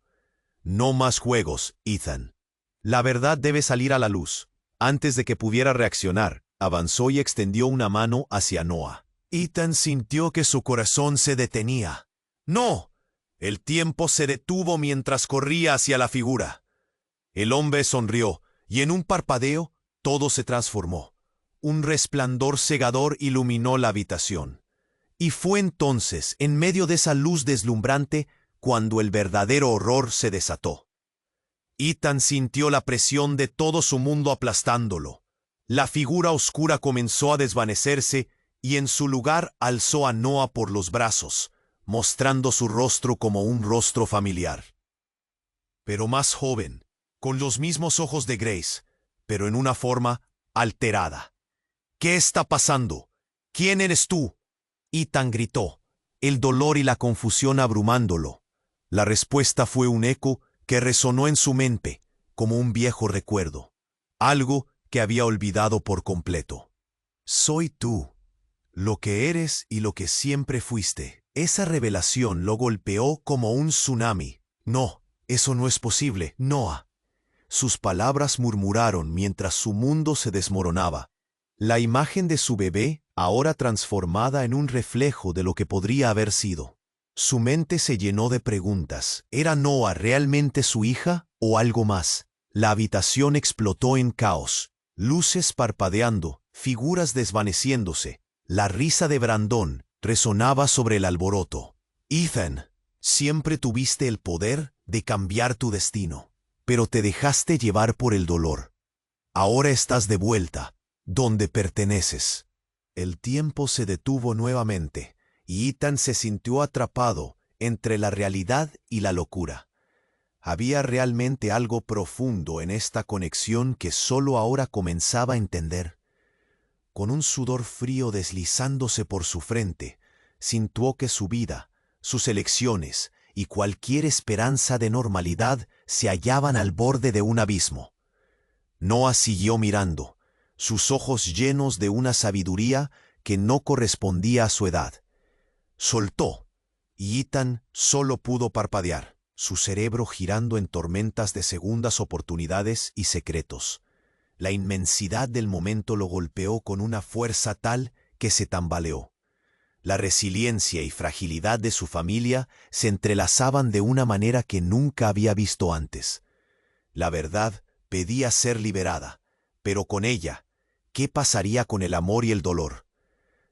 «No más juegos, Ethan. La verdad debe salir a la luz». Antes de que pudiera reaccionar, avanzó y extendió una mano hacia Noah. Ethan sintió que su corazón se detenía. «¡No!». El tiempo se detuvo mientras corría hacia la figura. El hombre sonrió, y en un parpadeo, todo se transformó. Un resplandor cegador iluminó la habitación. Y fue entonces, en medio de esa luz deslumbrante, cuando el verdadero horror se desató. Ethan sintió la presión de todo su mundo aplastándolo. La figura oscura comenzó a desvanecerse y en su lugar alzó a Noah por los brazos, mostrando su rostro como un rostro familiar. pero más joven, con los mismos ojos de Grace, pero en una forma alterada. ¿Qué está pasando? ¿Quién eres tú? Ethan gritó, el dolor y la confusión abrumándolo. La respuesta fue un eco que resonó en su mente, como un viejo recuerdo, algo que había olvidado por completo. Soy tú, lo que eres y lo que siempre fuiste. Esa revelación lo golpeó como un tsunami. No, eso no es posible, Noah. Sus palabras murmuraron mientras su mundo se desmoronaba. La imagen de su bebé, ahora transformada en un reflejo de lo que podría haber sido. Su mente se llenó de preguntas. ¿Era Noah realmente su hija o algo más? La habitación explotó en caos. Luces parpadeando, figuras desvaneciéndose. La risa de Brandon resonaba sobre el alboroto. Ethan, siempre tuviste el poder de cambiar tu destino, pero te dejaste llevar por el dolor. Ahora estás de vuelta, donde perteneces. El tiempo se detuvo nuevamente, y Ethan se sintió atrapado entre la realidad y la locura. Había realmente algo profundo en esta conexión que solo ahora comenzaba a entender. Con un sudor frío deslizándose por su frente, sintió que su vida, sus elecciones y cualquier esperanza de normalidad se hallaban al borde de un abismo. Noah siguió mirando, sus ojos llenos de una sabiduría que no correspondía a su edad. Soltó, y Ethan solo pudo parpadear, su cerebro girando en tormentas de segundas oportunidades y secretos. La inmensidad del momento lo golpeó con una fuerza tal que se tambaleó. La resiliencia y fragilidad de su familia se entrelazaban de una manera que nunca había visto antes. La verdad pedía ser liberada, pero con ella, ¿qué pasaría con el amor y el dolor?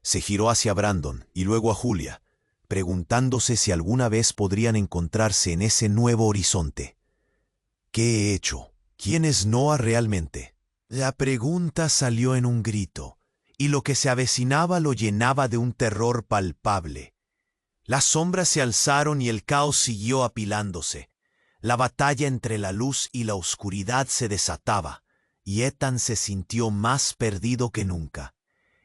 Se giró hacia Brandon y luego a Julia, preguntándose si alguna vez podrían encontrarse en ese nuevo horizonte. ¿Qué he hecho? ¿Quién es Noah realmente? La pregunta salió en un grito, y lo que se avecinaba lo llenaba de un terror palpable. Las sombras se alzaron y el caos siguió apilándose. La batalla entre la luz y la oscuridad se desataba, y Ethan se sintió más perdido que nunca.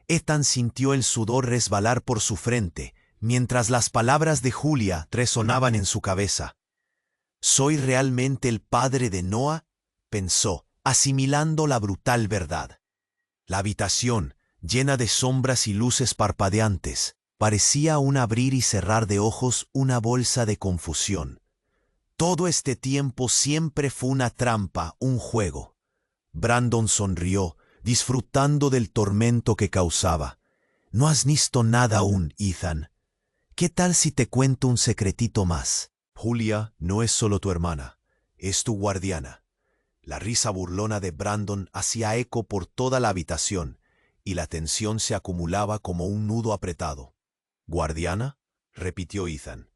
Ethan sintió el sudor resbalar por su frente, mientras las palabras de Julia resonaban en su cabeza. ¿Soy realmente el padre de Noah?, pensó, asimilando la brutal verdad. La habitación, llena de sombras y luces parpadeantes, parecía un abrir y cerrar de ojos, una bolsa de confusión. Todo este tiempo siempre fue una trampa, un juego. Brandon sonrió, disfrutando del tormento que causaba. No has visto nada aún, Ethan. ¿Qué tal si te cuento un secretito más? Julia no es solo tu hermana, es tu guardiana. La risa burlona de Brandon hacía eco por toda la habitación, y la tensión se acumulaba como un nudo apretado. ¿Guardiana?, repitió Ethan.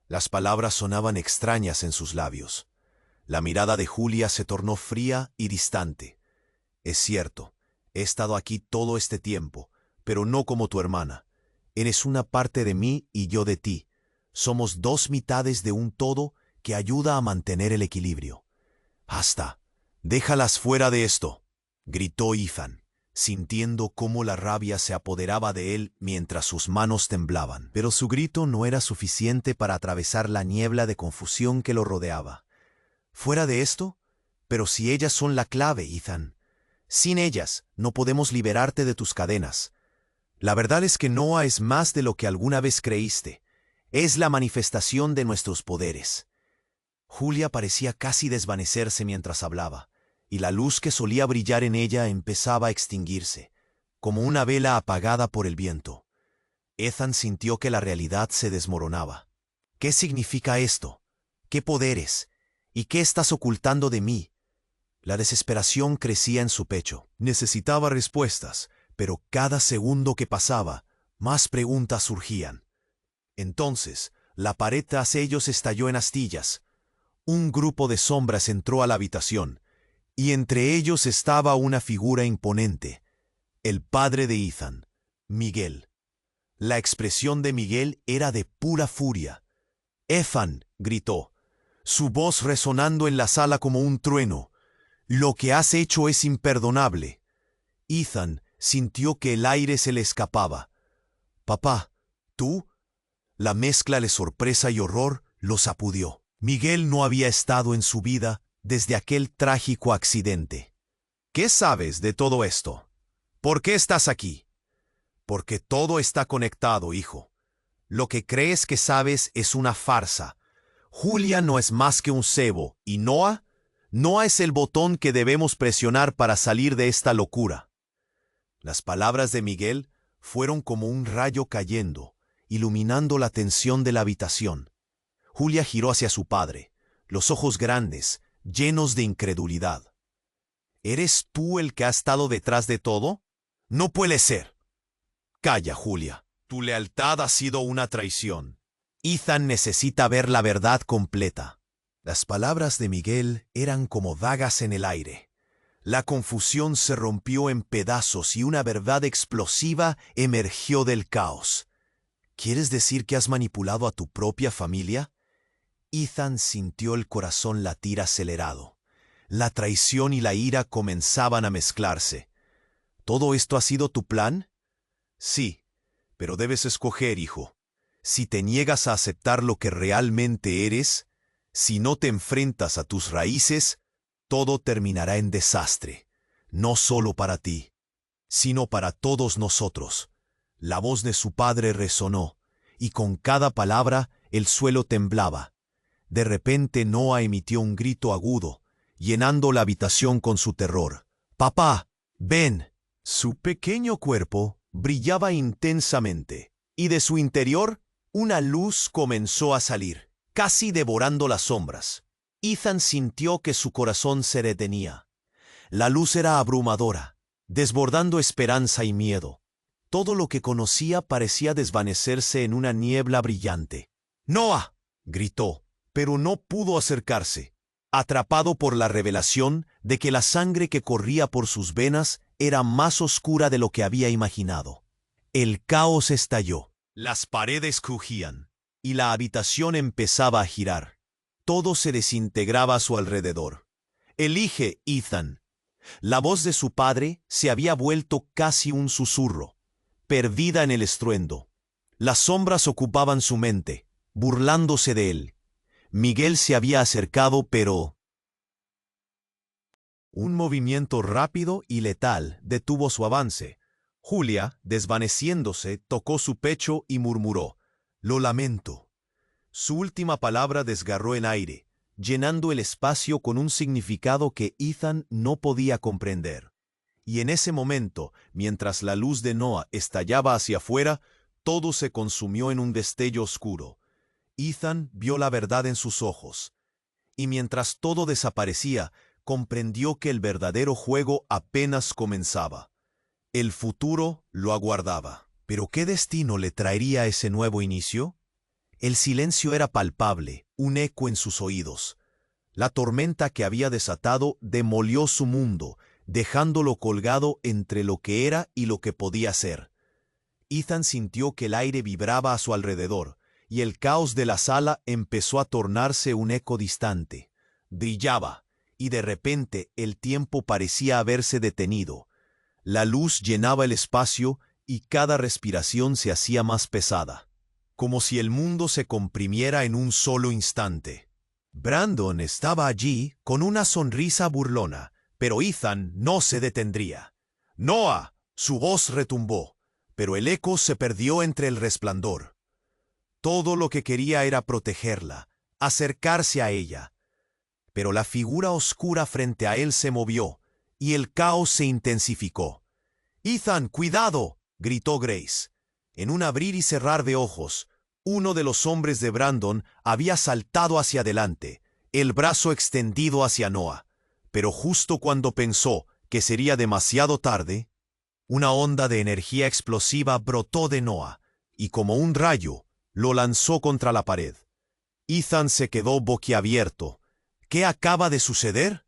Las palabras sonaban extrañas en sus labios. La mirada de Julia se tornó fría y distante. Es cierto, he estado aquí todo este tiempo, pero no como tu hermana. Eres una parte de mí y yo de ti. Somos dos mitades de un todo que ayuda a mantener el equilibrio. ¡Basta! «Déjalas fuera de esto», gritó Ethan, sintiendo cómo la rabia se apoderaba de él mientras sus manos temblaban. Pero su grito no era suficiente para atravesar la niebla de confusión que lo rodeaba. ¿Fuera de esto? Pero si ellas son la clave, Ethan. Sin ellas, no podemos liberarte de tus cadenas. La verdad es que Noah es más de lo que alguna vez creíste. Es la manifestación de nuestros poderes. Julia parecía casi desvanecerse mientras hablaba, y la luz que solía brillar en ella empezaba a extinguirse, como una vela apagada por el viento. Ethan sintió que la realidad se desmoronaba. ¿Qué significa esto? ¿Qué poderes? ¿Y qué estás ocultando de mí? La desesperación crecía en su pecho. Necesitaba respuestas, pero cada segundo que pasaba, más preguntas surgían. Entonces, la pared tras ellos estalló en astillas. Un grupo de sombras entró a la habitación, y entre ellos estaba una figura imponente, el padre de Ethan, Miguel. La expresión de Miguel era de pura furia. «Ethan», gritó, su voz resonando en la sala como un trueno. Lo que has hecho es imperdonable. Ethan sintió que el aire se le escapaba. Papá, ¿tú? La mezcla de sorpresa y horror lo sacudió. Miguel no había estado en su vida desde aquel trágico accidente. ¿Qué sabes de todo esto? ¿Por qué estás aquí? Porque todo está conectado, hijo. Lo que crees que sabes es una farsa. Julia no es más que un cebo, y Noah es el botón que debemos presionar para salir de esta locura. Las palabras de Miguel fueron como un rayo cayendo, iluminando la tensión de la habitación. Julia giró hacia su padre, los ojos grandes, llenos de incredulidad. ¿Eres tú el que ha estado detrás de todo? No puede ser. Calla, Julia. Tu lealtad ha sido una traición. Ethan necesita ver la verdad completa. Las palabras de Miguel eran como dagas en el aire. La confusión se rompió en pedazos y una verdad explosiva emergió del caos. ¿Quieres decir que has manipulado a tu propia familia? Ethan sintió el corazón latir acelerado. La traición y la ira comenzaban a mezclarse. ¿Todo esto ha sido tu plan? Sí, pero debes escoger, hijo. Si te niegas a aceptar lo que realmente eres, si no te enfrentas a tus raíces, todo terminará en desastre, no solo para ti, sino para todos nosotros. La voz de su padre resonó, y con cada palabra el suelo temblaba. De repente Noah emitió un grito agudo, llenando la habitación con su terror. «¡Papá, ven!». Su pequeño cuerpo brillaba intensamente, y de su interior una luz comenzó a salir, casi devorando las sombras. Ethan sintió que su corazón se detenía. La luz era abrumadora, desbordando esperanza y miedo. Todo lo que conocía parecía desvanecerse en una niebla brillante. «¡Noah!», gritó, pero no pudo acercarse, atrapado por la revelación de que la sangre que corría por sus venas era más oscura de lo que había imaginado. El caos estalló. Las paredes crujían, y la habitación empezaba a girar. Todo se desintegraba a su alrededor. «Elige, Ethan». La voz de su padre se había vuelto casi un susurro, perdida en el estruendo. Las sombras ocupaban su mente, burlándose de él. Miguel se había acercado, pero un movimiento rápido y letal detuvo su avance. Julia, desvaneciéndose, tocó su pecho y murmuró: «Lo lamento». Su última palabra desgarró el aire, llenando el espacio con un significado que Ethan no podía comprender. Y en ese momento, mientras la luz de Noah estallaba hacia afuera, todo se consumió en un destello oscuro. Ethan vio la verdad en sus ojos, y mientras todo desaparecía, comprendió que el verdadero juego apenas comenzaba. El futuro lo aguardaba. ¿Pero qué destino le traería ese nuevo inicio? El silencio era palpable, un eco en sus oídos. La tormenta que había desatado demolió su mundo, dejándolo colgado entre lo que era y lo que podía ser. Ethan sintió que el aire vibraba a su alrededor, y el caos de la sala empezó a tornarse un eco distante. Brillaba, y de repente el tiempo parecía haberse detenido. La luz llenaba el espacio y cada respiración se hacía más pesada, como si el mundo se comprimiera en un solo instante. Brandon estaba allí con una sonrisa burlona, pero Ethan no se detendría. «¡Noah!», su voz retumbó, pero el eco se perdió entre el resplandor. Todo lo que quería era protegerla, acercarse a ella. Pero la figura oscura frente a él se movió, y el caos se intensificó. «¡Ethan, cuidado!», gritó Grace. En un abrir y cerrar de ojos, uno de los hombres de Brandon había saltado hacia adelante, el brazo extendido hacia Noah. Pero justo cuando pensó que sería demasiado tarde, una onda de energía explosiva brotó de Noah, y como un rayo, lo lanzó contra la pared. Ethan se quedó boquiabierto. ¿Qué acaba de suceder?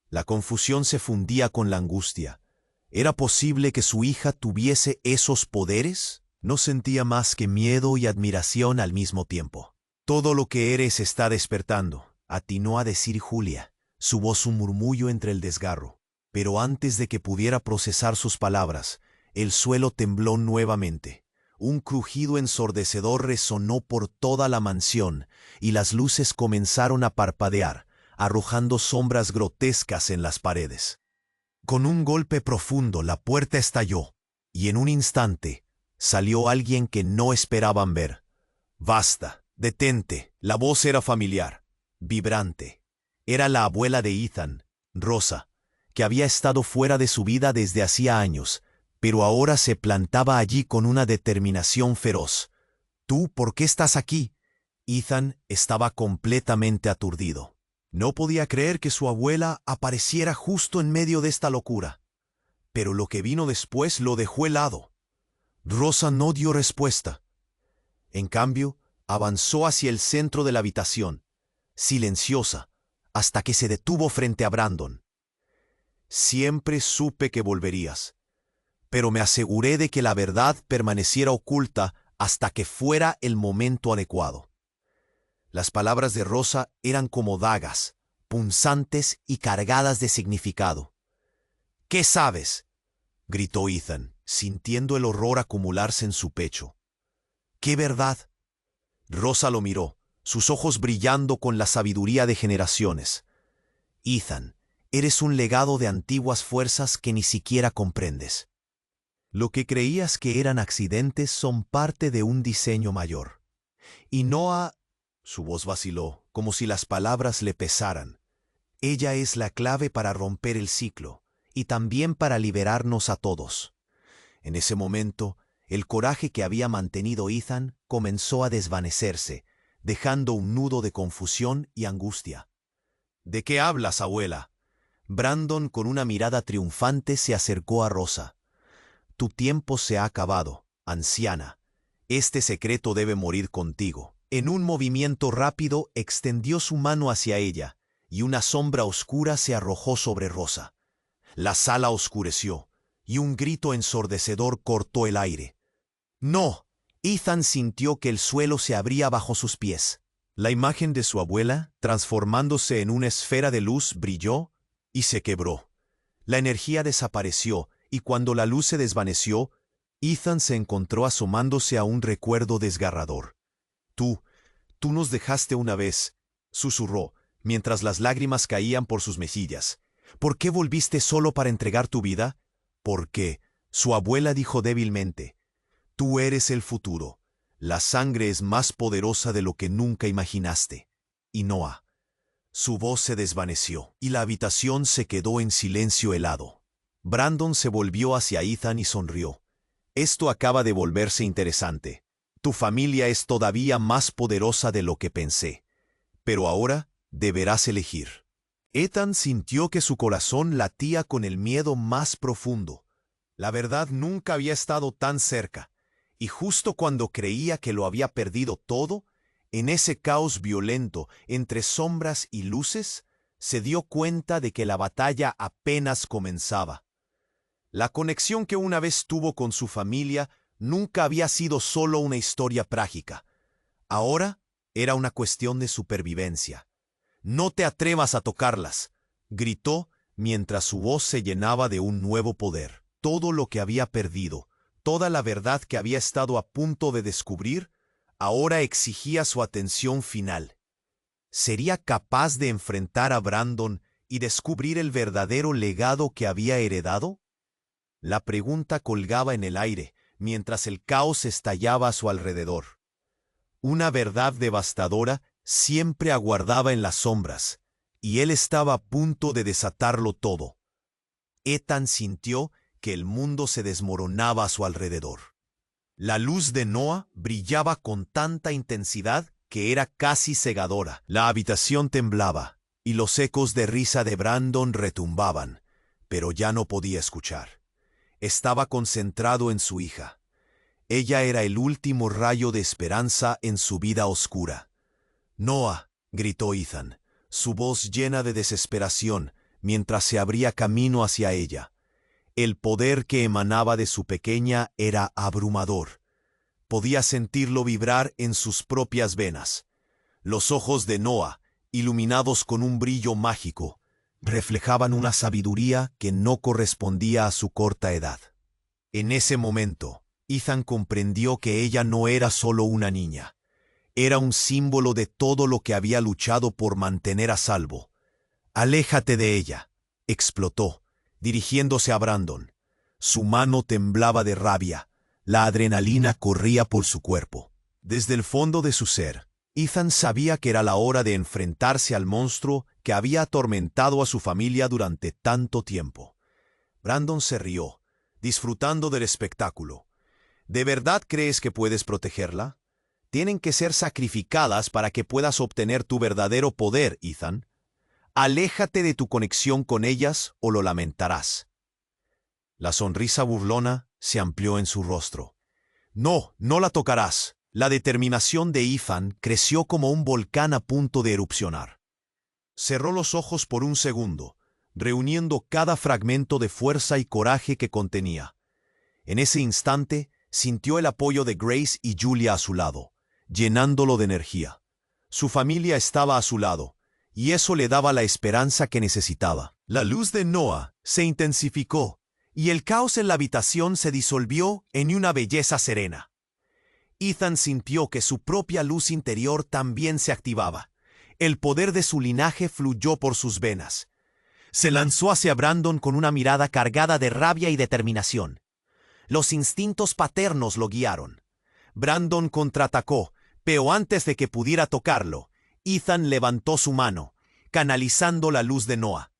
La confusión se fundía con la angustia. ¿Era posible que su hija tuviese esos poderes? No sentía más que miedo y admiración al mismo tiempo. «Todo lo que eres está despertando», atinó a decir Julia, su voz un murmullo entre el desgarro. Pero antes de que pudiera procesar sus palabras, el suelo tembló nuevamente. Un crujido ensordecedor resonó por toda la mansión, y las luces comenzaron a parpadear, arrojando sombras grotescas en las paredes. Con un golpe profundo la puerta estalló, y en un instante salió alguien que no esperaban ver. «Basta, detente». La voz era familiar, vibrante. Era la abuela de Ethan, Rosa, que había estado fuera de su vida desde hacía años, pero ahora se plantaba allí con una determinación feroz. «¿Tú por qué estás aquí?» Ethan estaba completamente aturdido. No podía creer que su abuela apareciera justo en medio de esta locura. Pero lo que vino después lo dejó helado. Rosa no dio respuesta. En cambio, avanzó hacia el centro de la habitación, silenciosa, hasta que se detuvo frente a Brandon. «Siempre supe que volverías, pero me aseguré de que la verdad permaneciera oculta hasta que fuera el momento adecuado». Las palabras de Rosa eran como dagas, punzantes y cargadas de significado. «¿Qué sabes?», gritó Ethan, sintiendo el horror acumularse en su pecho. «¿Qué verdad?». Rosa lo miró, sus ojos brillando con la sabiduría de generaciones. «Ethan, eres un legado de antiguas fuerzas que ni siquiera comprendes. Lo que creías que eran accidentes son parte de un diseño mayor. Y Noah…». Su voz vaciló, como si las palabras le pesaran. «Ella es la clave para romper el ciclo, y también para liberarnos a todos». En ese momento, el coraje que había mantenido Ethan comenzó a desvanecerse, dejando un nudo de confusión y angustia. «¿De qué hablas, abuela?». Brandon, con una mirada triunfante, se acercó a Rosa. «Tu tiempo se ha acabado, anciana. Este secreto debe morir contigo». En un movimiento rápido extendió su mano hacia ella, y una sombra oscura se arrojó sobre Rosa. La sala oscureció, y un grito ensordecedor cortó el aire. «¡No!». Ethan sintió que el suelo se abría bajo sus pies. La imagen de su abuela, transformándose en una esfera de luz, brilló y se quebró. La energía desapareció, y cuando la luz se desvaneció, Ethan se encontró asomándose a un recuerdo desgarrador. Tú nos dejaste una vez», susurró, mientras las lágrimas caían por sus mejillas. «¿Por qué volviste solo para entregar tu vida?». «¿Por qué?», su abuela dijo débilmente. «Tú eres el futuro. La sangre es más poderosa de lo que nunca imaginaste». «Y Noah». Su voz se desvaneció, y la habitación se quedó en silencio helado. Brandon se volvió hacia Ethan y sonrió. «Esto acaba de volverse interesante. Tu familia es todavía más poderosa de lo que pensé. Pero ahora deberás elegir». Ethan sintió que su corazón latía con el miedo más profundo. La verdad nunca había estado tan cerca, y justo cuando creía que lo había perdido todo, en ese caos violento entre sombras y luces, se dio cuenta de que la batalla apenas comenzaba. La conexión que una vez tuvo con su familia nunca había sido solo una historia trágica. Ahora era una cuestión de supervivencia. «No te atrevas a tocarlas», gritó mientras su voz se llenaba de un nuevo poder. Todo lo que había perdido, toda la verdad que había estado a punto de descubrir, ahora exigía su atención final. ¿Sería capaz de enfrentar a Brandon y descubrir el verdadero legado que había heredado? La pregunta colgaba en el aire, mientras el caos estallaba a su alrededor. Una verdad devastadora siempre aguardaba en las sombras, y él estaba a punto de desatarlo todo. Ethan sintió que el mundo se desmoronaba a su alrededor. La luz de Noah brillaba con tanta intensidad que era casi cegadora. La habitación temblaba, y los ecos de risa de Brandon retumbaban, pero ya no podía escuchar. Estaba concentrado en su hija. Ella era el último rayo de esperanza en su vida oscura. «Noah», gritó Ethan, su voz llena de desesperación, mientras se abría camino hacia ella. El poder que emanaba de su pequeña era abrumador. Podía sentirlo vibrar en sus propias venas. Los ojos de Noah, iluminados con un brillo mágico, reflejaban una sabiduría que no correspondía a su corta edad. En ese momento, Ethan comprendió que ella no era solo una niña. Era un símbolo de todo lo que había luchado por mantener a salvo. «Aléjate de ella», explotó, dirigiéndose a Brandon. Su mano temblaba de rabia. La adrenalina corría por su cuerpo. Desde el fondo de su ser, Ethan sabía que era la hora de enfrentarse al monstruo que había atormentado a su familia durante tanto tiempo. Brandon se rió, disfrutando del espectáculo. ¿De verdad crees que puedes protegerla? Tienen que ser sacrificadas para que puedas obtener tu verdadero poder, Ethan. Aléjate de tu conexión con ellas o lo lamentarás. La sonrisa burlona se amplió en su rostro. No, no la tocarás. La determinación de Ethan creció como un volcán a punto de erupcionar. Cerró los ojos por un segundo, reuniendo cada fragmento de fuerza y coraje que contenía. En ese instante, sintió el apoyo de Grace y Julia a su lado, llenándolo de energía. Su familia estaba a su lado, y eso le daba la esperanza que necesitaba. La luz de Noah se intensificó, y el caos en la habitación se disolvió en una belleza serena. Ethan sintió que su propia luz interior también se activaba. El poder de su linaje fluyó por sus venas. Se lanzó hacia Brandon con una mirada cargada de rabia y determinación. Los instintos paternos lo guiaron. Brandon contraatacó, pero antes de que pudiera tocarlo, Ethan levantó su mano, canalizando la luz de Noah.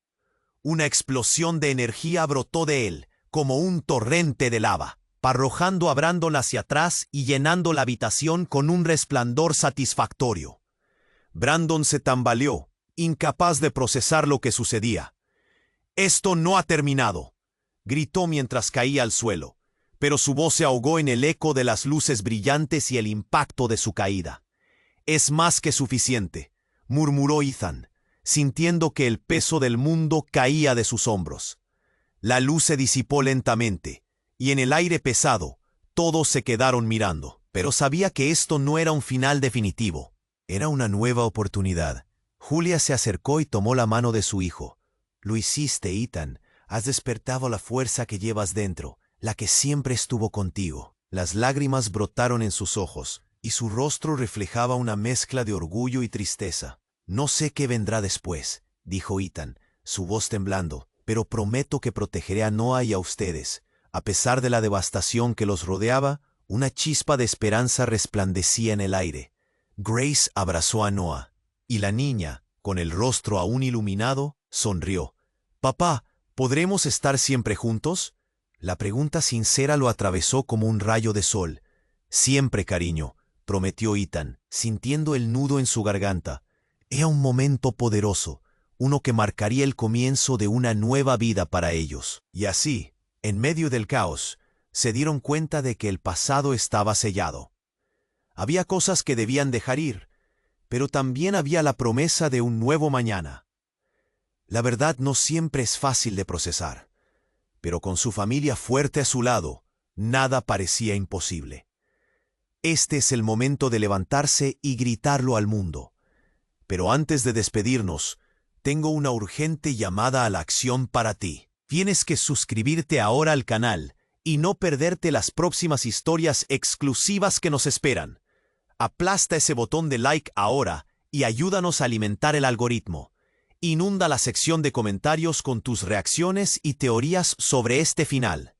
Una explosión de energía brotó de él, como un torrente de lava, arrojando a Brandon hacia atrás y llenando la habitación con un resplandor satisfactorio. Brandon se tambaleó, incapaz de procesar lo que sucedía. «Esto no ha terminado», gritó mientras caía al suelo, pero su voz se ahogó en el eco de las luces brillantes y el impacto de su caída. «Es más que suficiente», murmuró Ethan, sintiendo que el peso del mundo caía de sus hombros. La luz se disipó lentamente, y en el aire pesado, todos se quedaron mirando, pero sabía que esto no era un final definitivo. Era una nueva oportunidad. Julia se acercó y tomó la mano de su hijo. «Lo hiciste, Ethan. Has despertado la fuerza que llevas dentro, la que siempre estuvo contigo». Las lágrimas brotaron en sus ojos, y su rostro reflejaba una mezcla de orgullo y tristeza. «No sé qué vendrá después», dijo Ethan, su voz temblando, «pero prometo que protegeré a Noah y a ustedes». A pesar de la devastación que los rodeaba, una chispa de esperanza resplandecía en el aire. Grace abrazó a Noah, y la niña, con el rostro aún iluminado, sonrió. «Papá, ¿podremos estar siempre juntos?» La pregunta sincera lo atravesó como un rayo de sol. «Siempre, cariño», prometió Ethan, sintiendo el nudo en su garganta. Era un momento poderoso, uno que marcaría el comienzo de una nueva vida para ellos. Y así, en medio del caos, se dieron cuenta de que el pasado estaba sellado. Había cosas que debían dejar ir, pero también había la promesa de un nuevo mañana. La verdad no siempre es fácil de procesar, pero con su familia fuerte a su lado, nada parecía imposible. Este es el momento de levantarse y gritarlo al mundo. Pero antes de despedirnos, tengo una urgente llamada a la acción para ti. Tienes que suscribirte ahora al canal y no perderte las próximas historias exclusivas que nos esperan. Aplasta ese botón de like ahora y ayúdanos a alimentar el algoritmo. Inunda la sección de comentarios con tus reacciones y teorías sobre este final.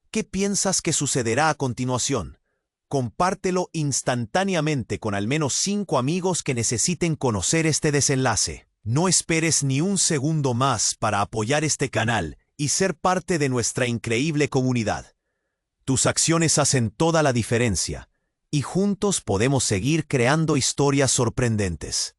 ¿Qué piensas que sucederá a continuación? Compártelo instantáneamente con al menos 5 amigos que necesiten conocer este desenlace. No esperes ni un segundo más para apoyar este canal y ser parte de nuestra increíble comunidad. Tus acciones hacen toda la diferencia, y juntos podemos seguir creando historias sorprendentes.